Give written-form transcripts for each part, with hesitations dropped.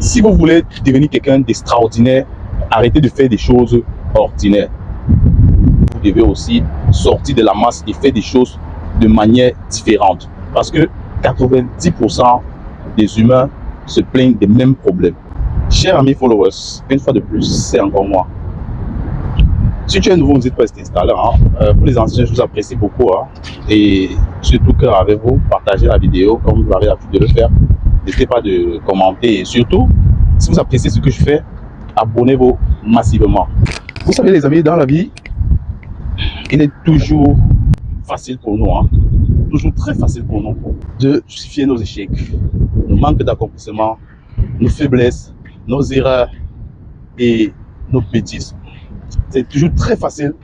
Si vous voulez devenir quelqu'un d'extraordinaire, arrêtez de faire des choses ordinaires. Vous devez aussi sortir de la masse et faire des choses de manière différente. Parce que 90% des humains se plaignent des mêmes problèmes. Chers amis followers, une fois de plus, c'est encore moi. Si tu es nouveau, n'hésite pas à t'installer. Pour les anciens, je vous apprécie beaucoup. Et surtout cœur avec vous, partagez la vidéo comme vous avez l'habitude de le faire. N'hésitez pas de commenter et surtout, si vous appréciez ce que je fais, abonnez-vous massivement. Vous savez les amis, dans la vie, il est toujours facile pour nous, toujours très facile pour nous de justifier nos échecs, nos manques d'accomplissement, nos faiblesses, nos erreurs et nos bêtises. C'est toujours très facile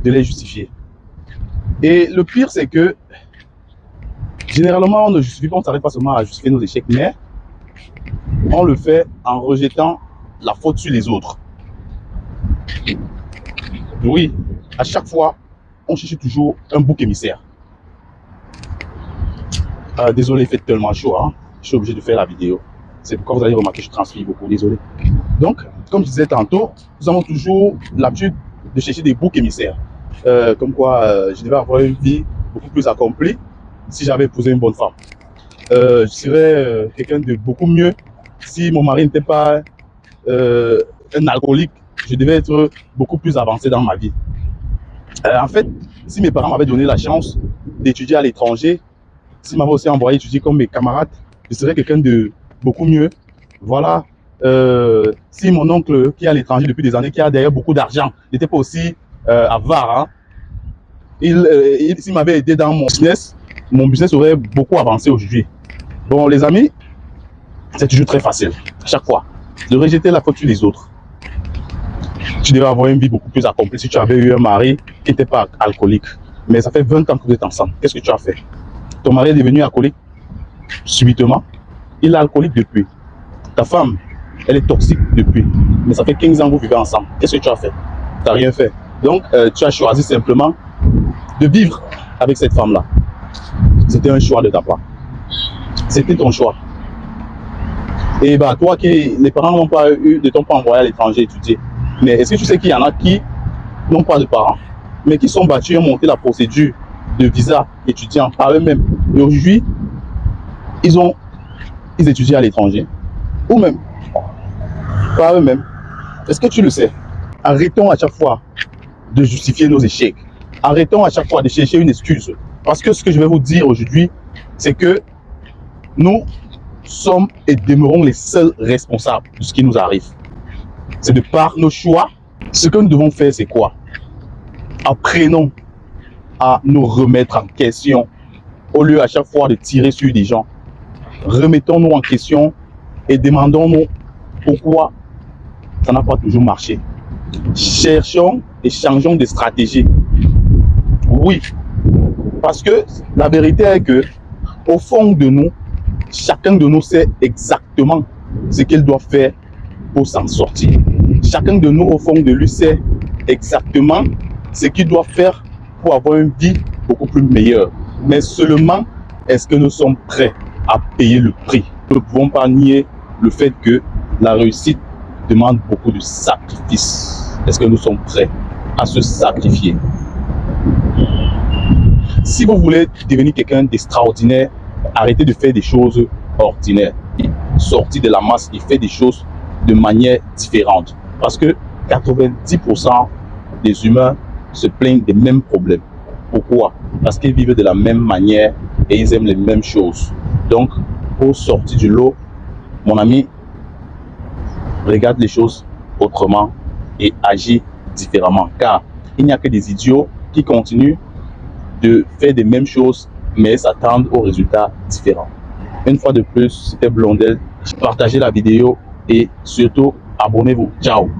de les justifier. Et le pire, c'est que généralement, on ne justifie pas, on ne s'arrête pas seulement à justifier nos échecs, mais on le fait en rejetant la faute sur les autres. Oui, à chaque fois, on cherche toujours un bouc émissaire. Désolé, il fait tellement chaud, je suis obligé de faire la vidéo. C'est pourquoi vous allez remarquer que je transpire beaucoup, désolé. Donc, comme je disais tantôt, nous avons toujours l'habitude de chercher des boucs émissaires. Comme quoi, je devais avoir une vie beaucoup plus accomplie si j'avais épousé une bonne femme. Je serais quelqu'un de beaucoup mieux si mon mari n'était pas un alcoolique. Je devais être beaucoup plus avancé dans ma vie. En fait, si mes parents m'avaient donné la chance d'étudier à l'étranger, s'ils m'avaient aussi envoyé étudier comme mes camarades, je serais quelqu'un de beaucoup mieux. Voilà. Si mon oncle qui est à l'étranger depuis des années, qui a d'ailleurs beaucoup d'argent, n'était pas aussi avare, s'il m'avait aidé dans mon business aurait beaucoup avancé aujourd'hui. Bon, les amis, c'est toujours très facile, à chaque fois, de rejeter la faute sur les autres. Tu devais avoir une vie beaucoup plus accomplie si tu avais eu un mari qui n'était pas alcoolique. Mais ça fait 20 ans que vous êtes ensemble. Qu'est-ce que tu as fait? Ton mari est devenu alcoolique subitement. Il est alcoolique depuis. Ta femme, elle est toxique depuis. Mais ça fait 15 ans que vous vivez ensemble. Qu'est-ce que tu as fait? Tu n'as rien fait. Donc, tu as choisi simplement de vivre avec cette femme-là. C'était un choix de ta part. C'était ton choix. Et bah, toi, les parents n'ont pas eu, ne t'ont pas envoyé à l'étranger étudier. Mais est-ce que tu sais qu'il y en a qui n'ont pas de parents, mais qui sont battus et ont monté la procédure de visa étudiant par eux-mêmes. Et aujourd'hui, ils étudient à l'étranger. Ou même par eux-mêmes. Est-ce que tu le sais? Arrêtons à chaque fois de justifier nos échecs. Arrêtons à chaque fois de chercher une excuse. Parce que ce que je vais vous dire aujourd'hui, c'est que nous sommes et demeurons les seuls responsables de ce qui nous arrive. C'est de par nos choix. Ce que nous devons faire, c'est quoi? Apprenons à nous remettre en question au lieu à chaque fois de tirer sur des gens. Remettons-nous en question et demandons-nous pourquoi ça n'a pas toujours marché. Cherchons et changeons de stratégie. Oui, parce que la vérité est que au fond de nous, chacun de nous sait exactement ce qu'il doit faire pour s'en sortir. Chacun de nous, au fond de lui, sait exactement ce qu'il doit faire pour avoir une vie beaucoup plus meilleure. Mais seulement, est-ce que nous sommes prêts à payer le prix? Nous ne pouvons pas nier le fait que la réussite demande beaucoup de sacrifices. Est-ce que nous sommes prêts à se sacrifier? Si vous voulez devenir quelqu'un d'extraordinaire, arrêtez de faire des choses ordinaires. Sortez de la masse et faites des choses de manière différente. Parce que 90% des humains se plaignent des mêmes problèmes. Pourquoi? Parce qu'ils vivent de la même manière et ils aiment les mêmes choses. Donc, pour sortir du lot, mon ami, regarde les choses autrement et agis différemment. Car il n'y a que des idiots qui continuent de faire des mêmes choses mais s'attendent aux résultats différents. Une fois de plus, c'était Blondel. Partagez la vidéo et surtout, abonnez-vous. Ciao!